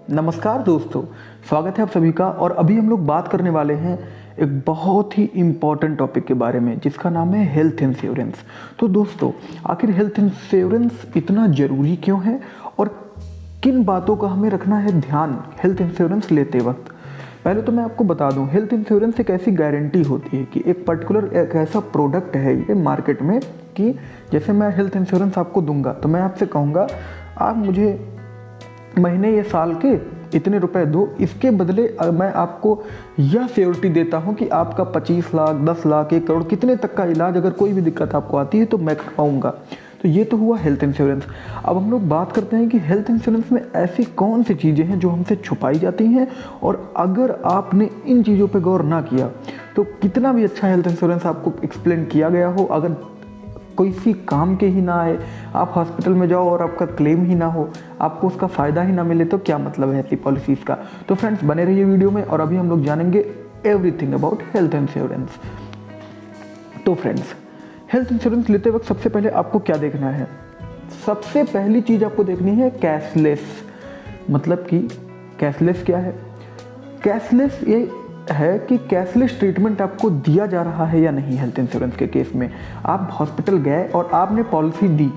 नमस्कार दोस्तों, स्वागत है आप सभी का। और अभी हम लोग बात करने वाले हैं एक बहुत ही इम्पॉर्टेंट टॉपिक के बारे में जिसका नाम है हेल्थ इंश्योरेंस। तो दोस्तों, आखिर हेल्थ इंश्योरेंस इतना ज़रूरी क्यों है और किन बातों का हमें रखना है ध्यान हेल्थ इंश्योरेंस लेते वक्त। पहले तो मैं आपको बता दूं, हेल्थ इंश्योरेंस एक ऐसी गारंटी होती है कि एक पर्टिकुलर एक ऐसा प्रोडक्ट है ये मार्केट में कि जैसे मैं हेल्थ इंश्योरेंस आपको दूंगा तो मैं आपसे कहूँगा आप मुझे महीने या साल के इतने रुपए दो, इसके बदले मैं आपको यह श्योरिटी देता हूं कि आपका 25 लाख 10 लाख 1 करोड़ कितने तक का इलाज अगर कोई भी दिक्कत आपको आती है तो मैं करवाऊंगा। तो ये तो हुआ हेल्थ इंश्योरेंस। अब हम लोग बात करते हैं कि हेल्थ इंश्योरेंस में ऐसी कौन सी चीज़ें हैं जो हमसे छुपाई जाती हैं, और अगर आपने इन चीज़ों पर गौर ना किया तो कितना भी अच्छा हेल्थ इंश्योरेंस आपको एक्सप्लेन किया गया हो, अगर कोई सी काम के ही ना आए, आप हॉस्पिटल में जाओ और आपका क्लेम ही ना हो, आपको उसका फ़ायदा ही ना मिले, तो क्या मतलब है ऐसी पॉलिसीज़ का। तो फ्रेंड्स, बने रहिए वीडियो में और अभी हम लोग जानेंगे एवरीथिंग अबाउट हेल्थ इंश्योरेंस। तो फ्रेंड्स, हेल्थ इंश्योरेंस लेते वक्त सबसे पहले आपको क्या देखना है? सबसे पहली चीज़ आपको देखनी है कैशलेस। मतलब कि कैशलेस क्या है? कैशलेस ये है कि कैशलेस ट्रीटमेंट आपको दिया जा रहा है या नहीं। हेल्थ इंश्योरेंस के केस में आप हॉस्पिटल गए और आपने पॉलिसी दी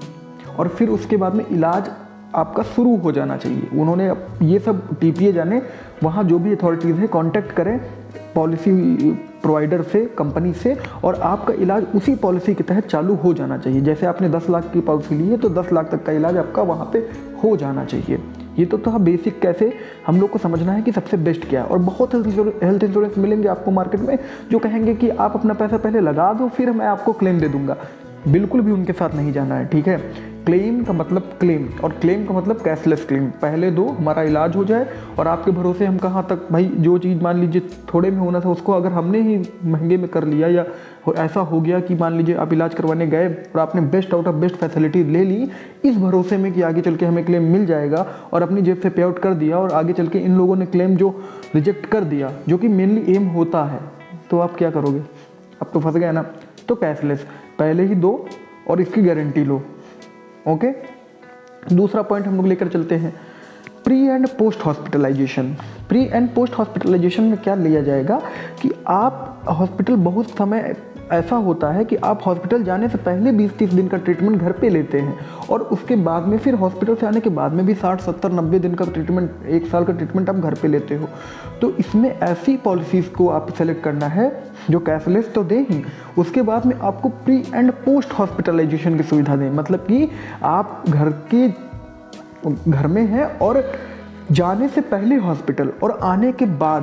और फिर उसके बाद में इलाज आपका शुरू हो जाना चाहिए। उन्होंने ये सब टीपीए जाने, वहाँ जो भी अथॉरिटीज़ हैं कांटेक्ट करें पॉलिसी प्रोवाइडर से, कंपनी से, और आपका इलाज उसी पॉलिसी के तहत चालू हो जाना चाहिए। जैसे आपने 10 लाख की पॉलिसी ली है तो 10 लाख तक का इलाज आपका वहाँ पे हो जाना चाहिए। ये तो था बेसिक, कैसे हम लोग को समझना है कि सबसे बेस्ट क्या है। और बहुत हेल्थ इंश्योरेंस मिलेंगे आपको मार्केट में जो कहेंगे कि आप अपना पैसा पहले लगा दो फिर मैं आपको क्लेम दे दूंगा। बिल्कुल भी उनके साथ नहीं जाना है, ठीक है। क्लेम का मतलब क्लेम, और क्लेम का मतलब कैशलेस क्लेम। पहले दो, हमारा इलाज हो जाए, और आपके भरोसे हम कहाँ तक भाई, जो चीज़ मान लीजिए थोड़े में होना था उसको अगर हमने ही महंगे में कर लिया, या ऐसा हो गया कि मान लीजिए आप इलाज करवाने गए और आपने best out of best facility ले ली इस भरोसे में कि आगे चल के हमें क्लेम मिल जाएगा, और अपनी जेब से पे आउट कर दिया, और आगे चल के इन लोगों ने क्लेम जो रिजेक्ट कर दिया, जो कि मेनली एम होता है, तो आप क्या करोगे? अब तो फंस गए ना। तो कैशलेस पहले ही दो और इसकी गारंटी लो। ओके, दूसरा पॉइंट हम लोग लेकर चलते हैं, pre and post hospitalization. Pre and post hospitalization में क्या लिया जाएगा कि आप हॉस्पिटल, बहुत समय ऐसा होता है कि आप हॉस्पिटल जाने से पहले 20-30 दिन का ट्रीटमेंट घर पे लेते हैं, और उसके बाद में फिर हॉस्पिटल से आने के बाद में भी 60-70-90 दिन का ट्रीटमेंट, 1 साल का ट्रीटमेंट आप घर पे लेते हो। तो इसमें ऐसी पॉलिसीज़ को आप सेलेक्ट करना है जो कैशलेस तो दे ही, उसके बाद में आपको प्री एंड पोस्ट हॉस्पिटलाइजेशन की सुविधा दें। मतलब कि आप घर में हैं और जाने से पहले हॉस्पिटल और आने के बाद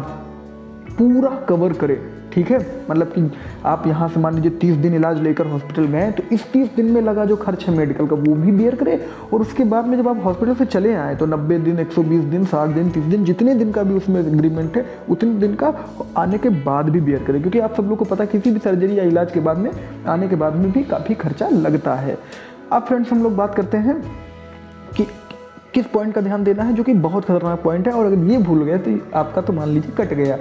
पूरा कवर करें, ठीक है। मतलब कि आप यहाँ से मान लीजिए 30 दिन इलाज लेकर हॉस्पिटल गए तो इस 30 दिन में लगा जो खर्च है मेडिकल का वो भी बेयर करें, और उसके बाद में जब आप हॉस्पिटल से चले आए तो 90 दिन, 120 दिन, 60 दिन, 30 दिन, जितने दिन का भी उसमें एग्रीमेंट है उतने दिन का आने के बाद भी बेयर करें। क्योंकि आप सब लोग को पता है किसी भी सर्जरी या इलाज के बाद में आने के बाद में भी काफ़ी खर्चा लगता है। अब फ्रेंड्स, हम लोग बात करते हैं कि किस पॉइंट का ध्यान देना है, जो कि बहुत खतरनाक पॉइंट है, और अगर ये भूल गए तो आपका तो मान लीजिए कट गया।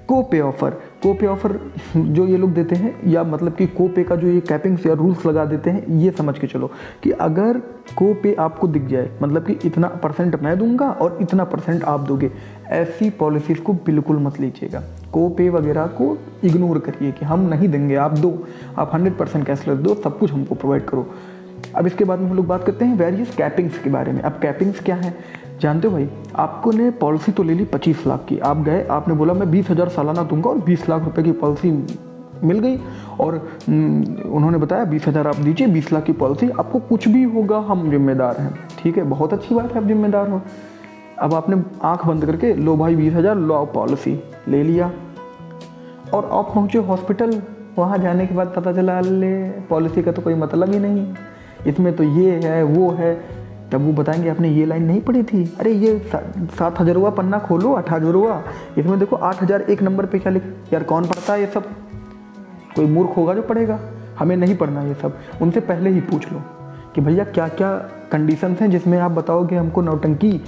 कोपे ऑफर। कोपे ऑफर जो ये लोग देते हैं, या मतलब कि कोपे का जो ये कैपिंग्स या रूल्स लगा देते हैं, ये समझ के चलो कि अगर कोपे आपको दिख जाए, मतलब कि इतना % मैं दूंगा और इतना % आप दोगे, ऐसी पॉलिसीज़ को बिल्कुल मत लीजिएगा। कोपे वगैरह को इग्नोर करिए कि हम नहीं देंगे, आप दो, आप 100% कैशलेस दो, सब कुछ हमको प्रोवाइड करो। अब इसके बाद में हम लोग बात करते हैं वेरियस कैपिंग्स के बारे में। अब कैपिंग्स क्या है जानते हो भाई? आपको ने पॉलिसी तो ले ली 25 लाख की, आप गए, आपने बोला मैं 20,000 सालाना दूंगा, और 20 लाख रुपए की पॉलिसी मिल गई, और उन्होंने बताया 20,000 आप दीजिए, 20 लाख की पॉलिसी, आपको कुछ भी होगा हम जिम्मेदार हैं। ठीक है, बहुत अच्छी बात है, आप जिम्मेदार हो। अब आपने आंख बंद करके लो भाई 20,000 लो, आप पॉलिसी ले लिया, और आप पहुँचे हॉस्पिटल। वहाँ जाने के बाद पता चला ले पॉलिसी का तो कोई मतलब ही नहीं, इसमें तो ये है वो है। तब वो बताएंगे आपने ये लाइन नहीं पढ़ी थी, अरे ये 7,000वां पन्ना खोलो, 8,000वां, इसमें देखो 8,000 एक नंबर पे क्या लिख। यार कौन पढ़ता है ये सब? कोई मूर्ख होगा जो पढ़ेगा, हमें नहीं पढ़ना ये सब। उनसे पहले ही पूछ लो कि भैया क्या क्या कंडीशंस हैं जिसमें आप बताओगे हमको नौटंकी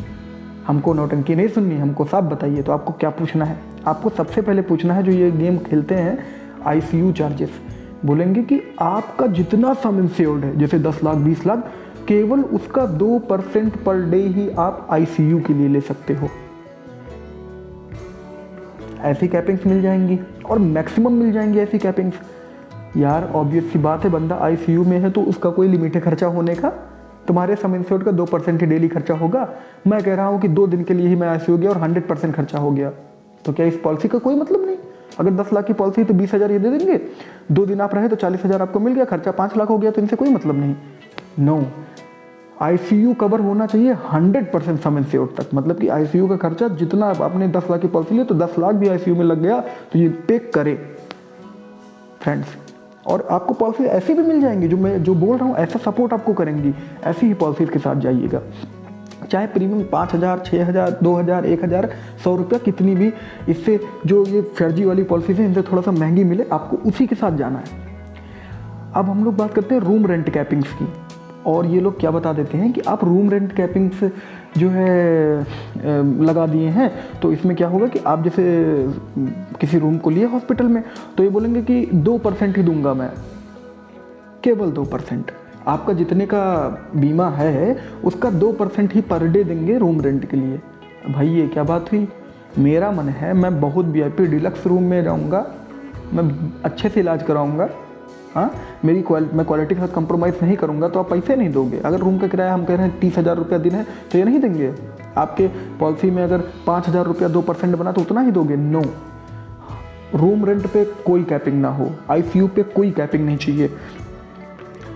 नहीं सुननी, हमको साफ बताइए। तो आपको क्या पूछना है? आपको सबसे पहले पूछना है, जो ये गेम खेलते हैं ICU चार्जेस, बोलेंगे कि आपका जितना सम इंश्योर्ड है, जैसे 10 लाख 20 लाख, केवल उसका 2% पर डे ही आप ICU के लिए ले सकते हो। ऐसी कैपिंग्स मिल जाएंगी और मैक्सिमम मिल जाएंगी ऐसी कैपिंग्स। यार ऑब्वियस सी बात है, बंदा आईसीयू में है तो उसका कोई लिमिट है खर्चा होने का। तुम्हारे सम इंश्योर्ड का 2% ही डेली खर्चा होगा। मैं कह रहा हूँ कि 2 दिन के लिए ही मैं आईसीयू गया और 100% खर्चा हो गया, तो क्या इस पॉलिसी का कोई मतलब नहीं? अगर 10 लाख की पॉलिसी तो 20,000 ये दे देंगे, 2 दिन आप रहे तो 40,000 आपको मिल गया, खर्चा 5 लाख हो गया, तो इनसे कोई मतलब नहीं। नो, आईसीयू कवर होना चाहिए 100% सम इंश्योर्ड तक। मतलब कि आईसीयू का खर्चा जितना आपने 10 लाख की पॉलिसी ली तो 10 लाख भी आईसीयू में लग गया तो ये पे करे फ्रेंड्स। और आपको पॉलिसी ऐसी भी मिल जाएंगी, जो मैं जो बोल रहा हूँ ऐसा सपोर्ट आपको करेंगी, ऐसी ही पॉलिसीज के साथ जाइएगा। चाहे प्रीमियम 5,000, 6,000, 2,000, 1,000, 100 रुपया कितनी भी, इससे जो ये फर्जी वाली पॉलिसीज हैं इनसे थोड़ा सा महंगी मिले, आपको उसी के साथ जाना है। अब हम लोग बात करते हैं रूम रेंट कैपिंग्स की। और ये लोग क्या बता देते हैं कि आप रूम रेंट कैपिंग्स जो है लगा दिए हैं, तो इसमें क्या होगा कि आप जैसे किसी रूम को लिए हॉस्पिटल में, तो ये बोलेंगे कि 2% ही दूंगा मैं, केवल 2%। आपका जितने का बीमा है उसका 2% ही पर डे देंगे रूम रेंट के लिए। भाई ये क्या बात हुई? मेरा मन है मैं बहुत VIP डिलक्स रूम में जाऊँगा, मैं अच्छे से इलाज कराऊँगा, हाँ मैं क्वालिटी के साथ कंप्रोमाइज़ नहीं करूँगा, तो आप पैसे नहीं दोगे। अगर रूम का किराया हम कह रहे हैं 30,000 रुपया दिन है तो ये नहीं देंगे। आपके पॉलिसी में अगर 5,000 रुपया 2% बना तो उतना ही दोगे? नो, रूम रेंट पे कोई कैपिंग ना हो, आईसीयू पे कोई कैपिंग नहीं चाहिए।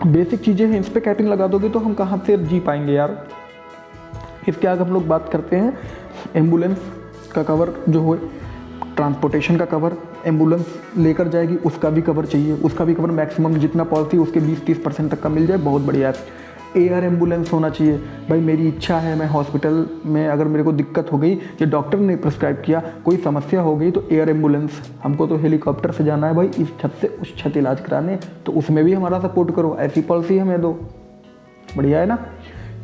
बेसिक चीज़ें हैं, इस पर कैपिंग लगा दोगे तो हम कहाँ से जी पाएंगे यार। इसके आगे हम लोग बात करते हैं एम्बुलेंस का कवर जो हो, ट्रांसपोर्टेशन का कवर, एम्बुलेंस लेकर जाएगी उसका भी कवर चाहिए, उसका भी कवर मैक्सिमम जितना पॉलिसी उसके 20-30% तक का मिल जाए, बहुत बढ़िया है। एयर एम्बुलेंस होना चाहिए। भाई मेरी इच्छा है, मैं हॉस्पिटल में अगर मेरे को दिक्कत हो गई या डॉक्टर ने प्रिस्क्राइब किया कोई समस्या हो गई, तो एयर एम्बुलेंस, हमको तो हेलीकॉप्टर से जाना है भाई इस छत से उस छत इलाज कराने, तो उसमें भी हमारा सपोर्ट करो, ऐसी पॉलिसी हमें दो। बढ़िया है ना,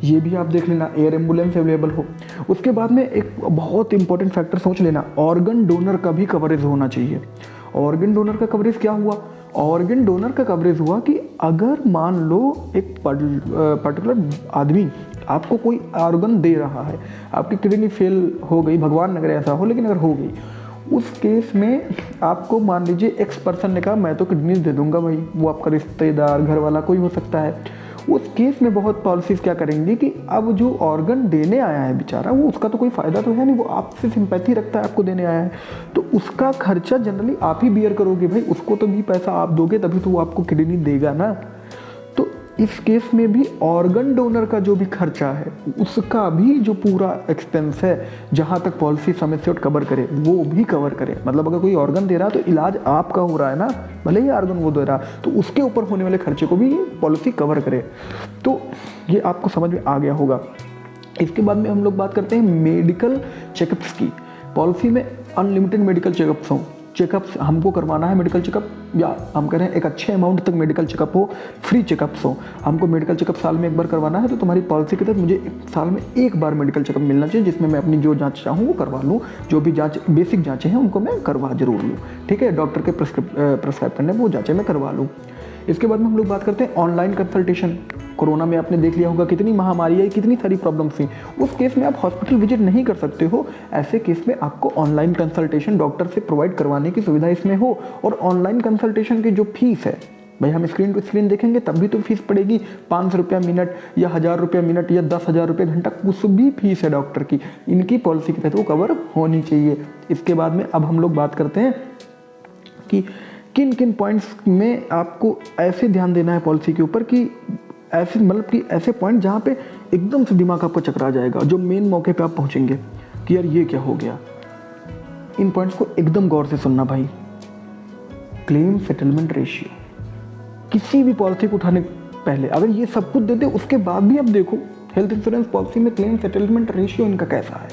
ये भी आप देख लेना, एयर एम्बुलेंस अवेलेबल हो। उसके बाद में एक बहुत इंपॉर्टेंट फैक्टर सोच लेना, ऑर्गन डोनर का भी कवरेज होना चाहिए। ऑर्गन डोनर का कवरेज क्या हुआ? ऑर्गन डोनर का कवरेज हुआ कि अगर मान लो एक पर्टिकुलर आदमी आपको कोई ऑर्गन दे रहा है, आपकी किडनी फेल हो गई, भगवान न करे ऐसा हो, लेकिन अगर हो गई, उस केस में आपको मान लीजिए X% ने कहा मैं तो किडनी दे दूंगा भाई, वो आपका रिश्तेदार, घर वाला कोई हो सकता है। उस केस में बहुत पॉलिसीज क्या करेंगी कि अब जो ऑर्गन देने आया है बेचारा, वो उसका तो कोई फ़ायदा तो है नहीं, वो आपसे सिंपैथी रखता है, आपको देने आया है, तो उसका खर्चा जनरली आप ही बियर करोगे भाई, उसको तो भी पैसा आप दोगे तभी तो वो आपको किडनी देगा ना। तो इस केस में भी ऑर्गन डोनर का जो भी खर्चा है उसका भी जो पूरा एक्सपेंस है, जहाँ तक पॉलिसी समय से कवर करे वो भी कवर करे। मतलब अगर कोई ऑर्गन दे रहा है तो इलाज आपका हो रहा है ना, भले ही ऑर्गन वो दे रहा, तो उसके ऊपर होने वाले खर्चे को भी पॉलिसी कवर करे। तो ये आपको समझ में आ गया होगा। इसके बाद में हम लोग बात करते हैं मेडिकल चेकअप्स की। पॉलिसी में अनलिमिटेड मेडिकल चेकअप्स हों, चेकअप्स हमको करवाना है मेडिकल चेकअप, या हम कह रहे हैं एक अच्छे अमाउंट तक मेडिकल चेकअप हो, फ्री चेकअप्स हो, हमको मेडिकल चेकअप साल में एक बार करवाना है, तो तुम्हारी पॉलिसी के तहत मुझे साल में एक बार मेडिकल चेकअप मिलना चाहिए, जिसमें मैं अपनी जो जांच चाहूँ वो करवा लूँ, जो भी जांच बेसिक जांचें हैं उनको मैं करवा जरूर लूँ, ठीक है, डॉक्टर के प्रिस्क्राइब करने वो जांचें मैं करवा लूँ। इसके बाद में हम लोग बात करते हैं ऑनलाइन कंसल्टेशन। कोरोना में आपने देख लिया होगा कितनी महामारी आई, कितनी सारी प्रॉब्लम्स थी, उस केस में आप हॉस्पिटल विजिट नहीं कर सकते हो, ऐसे केस में आपको ऑनलाइन कंसल्टेशन डॉक्टर से प्रोवाइड करवाने की सुविधा इसमें हो। और ऑनलाइन कंसल्टेशन की जो फीस है भाई, हम स्क्रीन टू स्क्रीन देखेंगे तब भी तो फीस पड़ेगी 500 रुपया मिनट या 1000 रुपया मिनट या 10,000 रुपये घंटा, कुछ भी फीस है डॉक्टर की, इनकी पॉलिसी के तहत वो कवर होनी चाहिए। इसके बाद में अब हम लोग बात करते हैं कि किन किन पॉइंट्स में आपको ऐसे ध्यान देना है पॉलिसी के ऊपर कि ऐसे मतलब कि ऐसे पॉइंट जहाँ पे एकदम से दिमाग आपका चकरा जाएगा, जो मेन मौके पे आप पहुँचेंगे कि यार ये क्या हो गया। इन पॉइंट्स को एकदम गौर से सुनना भाई। क्लेम सेटलमेंट रेशियो, किसी भी पॉलिसी को उठाने पहले अगर ये सब कुछ देते उसके बाद भी आप देखो हेल्थ इंश्योरेंस पॉलिसी में क्लेम सेटलमेंट रेशियो इनका कैसा है।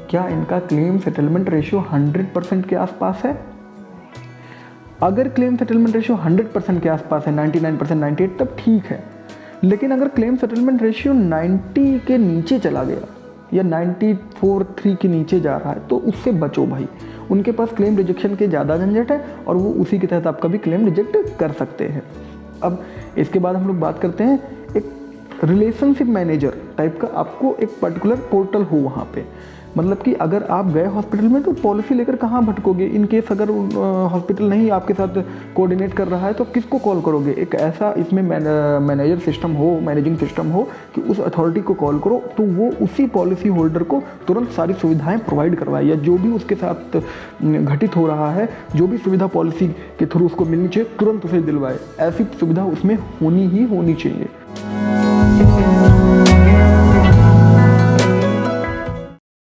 क्या इनका क्लेम सेटलमेंट रेशियो 100% के आसपास है? अगर क्लेम सेटलमेंट रेशियो 100% के आसपास है, 99%, 98%, तब ठीक है। लेकिन अगर क्लेम सेटलमेंट रेशियो 90 के नीचे चला गया या 94.3 के नीचे जा रहा है, तो उससे बचो भाई। उनके पास क्लेम रिजेक्शन के ज़्यादा झंझट है और वो उसी के तहत आपका भी क्लेम रिजेक्ट कर सकते हैं। अब इसके बाद हम लोग बात करते हैं एक रिलेशनशिप मैनेजर टाइप का, आपको एक पर्टिकुलर पोर्टल हो वहाँ पे मतलब कि अगर आप गए हॉस्पिटल में तो पॉलिसी लेकर कहाँ भटकोगे। इन केस अगर हॉस्पिटल नहीं आपके साथ कोऑर्डिनेट कर रहा है तो किसको कॉल करोगे। एक ऐसा इसमें मैनेजर सिस्टम हो, मैनेजिंग सिस्टम हो कि उस अथॉरिटी को कॉल करो तो वो उसी पॉलिसी होल्डर को तुरंत सारी सुविधाएं प्रोवाइड करवाए, या जो भी उसके साथ घटित हो रहा है, जो भी सुविधा पॉलिसी के थ्रू उसको मिलनी चाहिए तुरंत उसे दिलवाए। ऐसी सुविधा उसमें होनी ही होनी चाहिए।